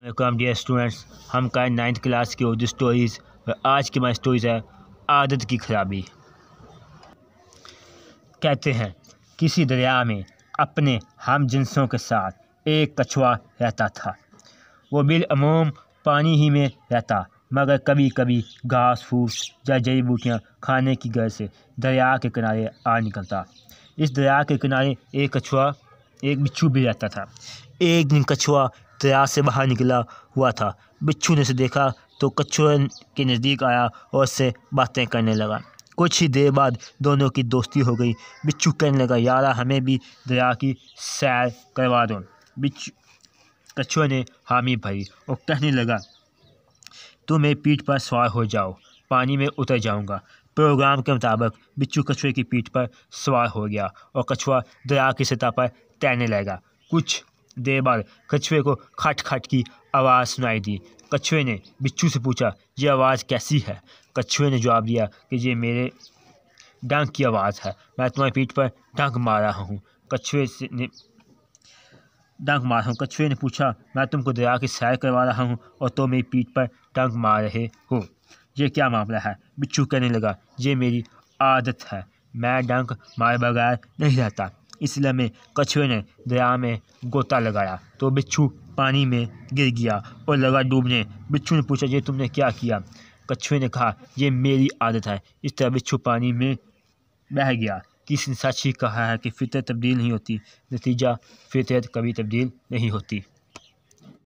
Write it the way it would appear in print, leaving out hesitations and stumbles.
Welcome dear students, हम करें 9th class की उर्दू स्टोरीज़ और आज की हमारी स्टोरीज़ है आदत की खराबी। कहते हैं किसी दरिया में अपने हम जिन्सों के साथ एक कछुआ रहता था। वो बिलअमूम पानी ही में रहता, मगर कभी कभी घास फूस या जड़ी बूटियाँ खाने की गर्ज से दरिया के किनारे आ निकलता। इस दरिया के किनारे एक बिच्छू भी रहता था। एक दिन कछुआ दरिया से बाहर निकला हुआ था। बिच्छू ने उसे देखा तो कछुए के नज़दीक आया और उससे बातें करने लगा। कुछ ही देर बाद दोनों की दोस्ती हो गई। बिच्छू कहने लगा, यारा हमें भी दरिया की सैर करवा दो। कछुए ने हामी भरी और कहने लगा, तुम मेरी पीठ पर सवार हो जाओ, पानी में उतर जाऊंगा। प्रोग्राम के मुताबिक बिच्छू कछुए की पीठ पर सवार हो गया और कछुआ दरिया की सतह पर तैरने लगा। कुछ देर बाद कछुए को खट खट की आवाज़ सुनाई दी। कछुए ने बिच्छू से पूछा, ये आवाज़ कैसी है? कछुए ने जवाब दिया कि ये मेरे डंक की आवाज़ है, मैं तुम्हारी पीठ पर डंक मार रहा हूँ। कछुए ने पूछा, मैं तुमको दरिया की सैर करवा रहा हूँ और तुम मेरी पीठ पर डंक मार रहे हो, ये क्या मामला है? बिच्छू कहने लगा, ये मेरी आदत है, मैं डंक मारे बगैर नहीं रहता। इसलिए में कछुए ने दरिया में गोता लगाया तो बिच्छू पानी में गिर गया और लगा डूबने। बिच्छू ने पूछा, ये तुमने क्या किया? कछुए ने कहा, ये मेरी आदत है। इस तरह बिच्छू पानी में बह गया। किसी ने सच ही कहा है कि फितरत तब्दील नहीं होती, नतीजा फितरत कभी तब्दील नहीं होती।